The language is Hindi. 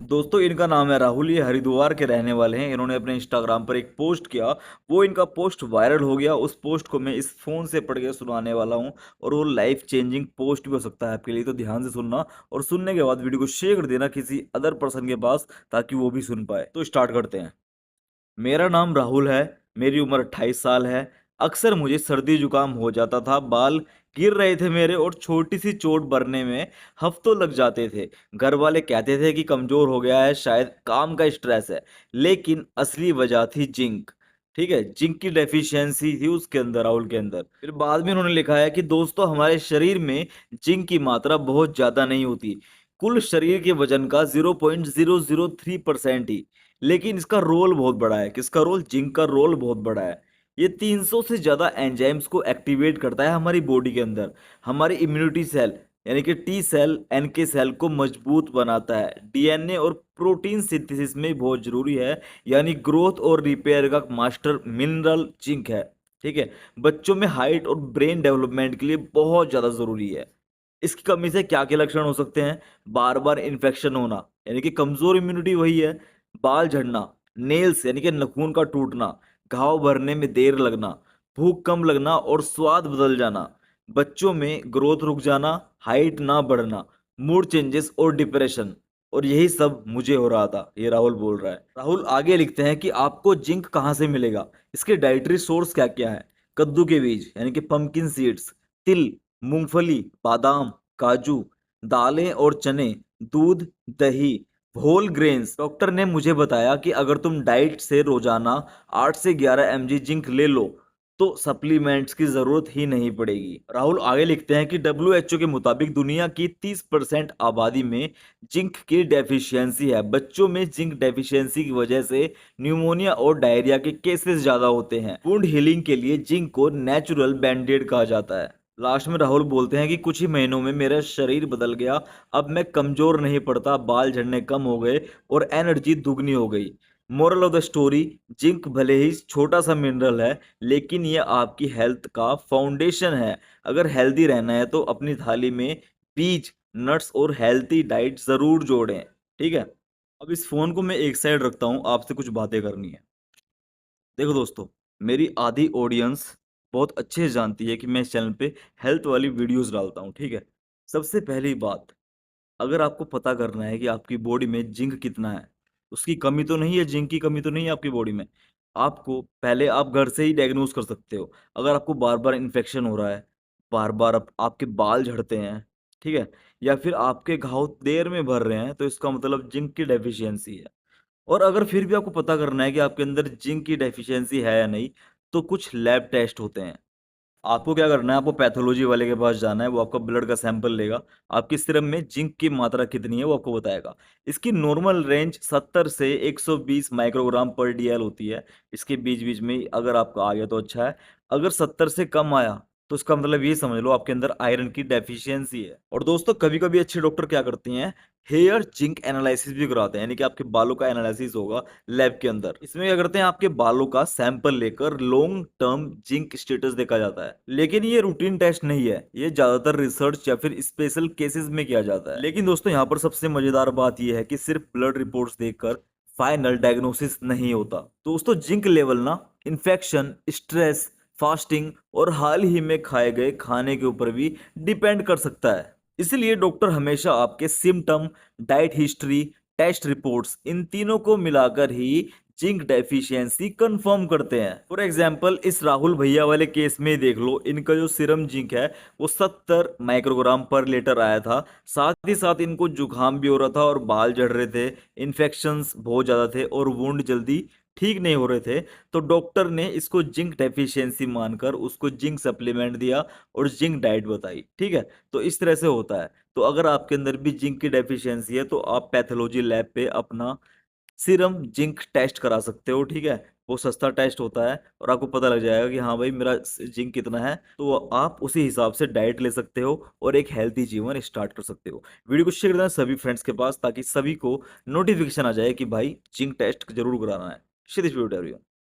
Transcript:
दोस्तों इनका नाम है राहुल, ये हरिद्वार के रहने वाले हैं। इन्होंने अपने इंस्टाग्राम पर एक पोस्ट किया, वो इनका पोस्ट वायरल हो गया। उस पोस्ट को मैं इस फोन से पढ़ के सुनाने वाला हूँ और वो लाइफ चेंजिंग पोस्ट भी हो सकता है आपके लिए, तो ध्यान से सुनना और सुनने के बाद वीडियो को शेयर कर देना किसी अदर पर्सन के पास ताकि वो भी सुन पाए। तो स्टार्ट करते हैं। मेरा नाम राहुल है। मेरी उम्र 28 साल है। अक्सर मुझे सर्दी जुकाम हो जाता था, बाल गिर रहे थे मेरे और छोटी सी चोट भरने में हफ्तों लग जाते थे। घर वाले कहते थे कि कमजोर हो गया है, शायद काम का स्ट्रेस है, लेकिन असली वजह थी जिंक। ठीक है, जिंक की डेफिशिएंसी थी उसके अंदर, राहुल के अंदर। फिर बाद में उन्होंने लिखा है कि दोस्तों हमारे शरीर में जिंक की मात्रा बहुत ज्यादा नहीं होती, कुल शरीर के वजन का 0.003% ही, लेकिन इसका रोल बहुत बड़ा है। किसका रोल? जिंक का रोल बहुत बड़ा है। ये 300 से ज्यादा एंजाइम्स को एक्टिवेट करता है हमारी बॉडी के अंदर। हमारी इम्यूनिटी सेल यानी कि टी सेल, एनके सेल को मजबूत बनाता है। डीएनए और प्रोटीन सिंथेसिस में बहुत जरूरी है, यानी ग्रोथ और रिपेयर का मास्टर मिनरल जिंक है। ठीक है, बच्चों में हाइट और ब्रेन डेवलपमेंट के लिए बहुत ज्यादा जरूरी है। इसकी कमी से क्या क्या लक्षण हो सकते हैं? बार बार इन्फेक्शन होना, यानी कि कमजोर इम्यूनिटी वही है। बाल झड़ना, नेल्स यानी कि नाखून का टूटना, घाव भरने में देर लगना, भूख कम लगना और स्वाद बदल जाना, बच्चों में ग्रोथ रुक जाना, हाइट ना बढ़ना, मूड चेंजेस और डिप्रेशन। और यही सब मुझे हो रहा था, ये राहुल बोल रहा है। राहुल आगे लिखते हैं कि आपको जिंक कहाँ से मिलेगा, इसके डाइटरी सोर्स क्या क्या है। कद्दू के बीज यानी कि पंपकिन सीड्स, तिल, मूंगफली, बादाम, काजू, दालें और चने, दूध, दही, होल ग्रेन्स। डॉक्टर ने मुझे बताया कि अगर तुम डाइट से रोजाना 8 से 11 mg जिंक ले लो तो सप्लीमेंट्स की जरूरत ही नहीं पड़ेगी। राहुल आगे लिखते हैं कि WHO के मुताबिक दुनिया की 30% आबादी में जिंक की डेफिशिएंसी है। बच्चों में जिंक डेफिशिएंसी की वजह से न्यूमोनिया और डायरिया के केसेस ज्यादा होते हैं। वुंड हीलिंग के लिए जिंक को नेचुरल बैंडेड कहा जाता है। लास्ट में राहुल बोलते हैं कि कुछ ही महीनों में मेरा शरीर बदल गया। अब मैं कमजोर नहीं पड़ता, बाल झड़ने कम हो गए और एनर्जी दुगनी हो गई। Moral of the story, zinc भले ही छोटा सा मिनरल है, लेकिन ये आपकी हेल्थ का फाउंडेशन है। अगर हेल्दी रहना है तो अपनी थाली में बीज, नट्स और हेल्थी डाइट जरूर जोड़ें। ठीक है, अब इस फोन को मैं एक साइड रखता हूँ, आपसे कुछ बातें करनी है। देखो दोस्तों, मेरी आधी ऑडियंस बहुत अच्छे से जानती है कि मैं इस चैनल पे हेल्थ वाली वीडियोस डालता हूँ। ठीक है, सबसे पहली बात, अगर आपको पता करना है कि आपकी बॉडी में जिंक कितना है, उसकी कमी तो नहीं है, जिंक की कमी तो नहीं है आपकी बॉडी में, आपको पहले आप घर से ही डायग्नोज कर सकते हो। अगर आपको बार बार इन्फेक्शन हो रहा है, बार बार आपके बाल झड़ते हैं, ठीक है, या फिर आपके घाव देर में भर रहे हैं, तो इसका मतलब जिंक की डेफिशिएंसी है। और अगर फिर भी आपको पता करना है कि आपके अंदर जिंक की डेफिशिएंसी है या नहीं, तो कुछ लैब टेस्ट होते हैं। आपको क्या करना है, आपको पैथोलॉजी वाले के पास जाना है, वो आपका ब्लड का सैंपल लेगा, आपके सीरम में जिंक की मात्रा कितनी है वो आपको बताएगा। इसकी नॉर्मल रेंज 70 से 120 माइक्रोग्राम पर डीएल होती है। इसके बीच बीच में अगर आपका आ गया तो अच्छा है, अगर 70 से कम आया तो इसका मतलब ये समझ लो आपके अंदर आयरन की डेफिशिएंसी है। और दोस्तों कभी कभी अच्छे डॉक्टर क्या करते हैं, हेयर जिंक एनालिसिस भी कराते हैं, यानी कि आपके बालों का एनालिसिस होगा लैब के अंदर। इसमें क्या करते हैं, आपके बालों का सैंपल लेकर लॉन्ग टर्म जिंक स्टेटस देखा जाता है। लेकिन ये रूटीन टेस्ट नहीं है, ये ज्यादातर रिसर्च या फिर स्पेशल केसेस में किया जाता है। लेकिन दोस्तों यहाँ पर सबसे मजेदार बात यह है कि सिर्फ ब्लड रिपोर्ट्स देखकर फाइनल डायग्नोसिस नहीं होता। दोस्तों जिंक लेवल ना इन्फेक्शन, स्ट्रेस, फास्टिंग और हाल ही में खाए गए खाने के ऊपर भी डिपेंड कर सकता है। इसलिए डॉक्टर हमेशा आपके symptom, diet history, test reports, इन तीनों को मिलाकर ही जिंक डेफिशिएंसी कंफर्म करते हैं। फॉर एग्जांपल इस राहुल भैया वाले केस में देख लो, इनका जो सीरम जिंक है वो 70 माइक्रोग्राम पर लीटर आया था। साथ ही साथ इनको जुकाम भी हो रहा था और बाल झड़ रहे थे, इन्फेक्शंस बहुत ज्यादा थे और वुंड जल्दी ठीक नहीं हो रहे थे। तो डॉक्टर ने इसको जिंक डेफिशिएंसी मानकर उसको जिंक सप्लीमेंट दिया और जिंक डाइट बताई। ठीक है, तो इस तरह से होता है। तो अगर आपके अंदर भी जिंक की डेफिशिएंसी है तो आप पैथोलॉजी लैब पे अपना सीरम जिंक टेस्ट करा सकते हो। ठीक है, वो सस्ता टेस्ट होता है और आपको पता लग जाएगा कि हाँ भाई मेरा जिंक कितना है, तो आप उसी हिसाब से डाइट ले सकते हो और एक हेल्थी जीवन स्टार्ट कर सकते हो। वीडियो को शेयर करना सभी फ्रेंड्स के पास ताकि सभी को नोटिफिकेशन आ जाए कि भाई जिंक टेस्ट जरूर कराना है। Share this video to everyone.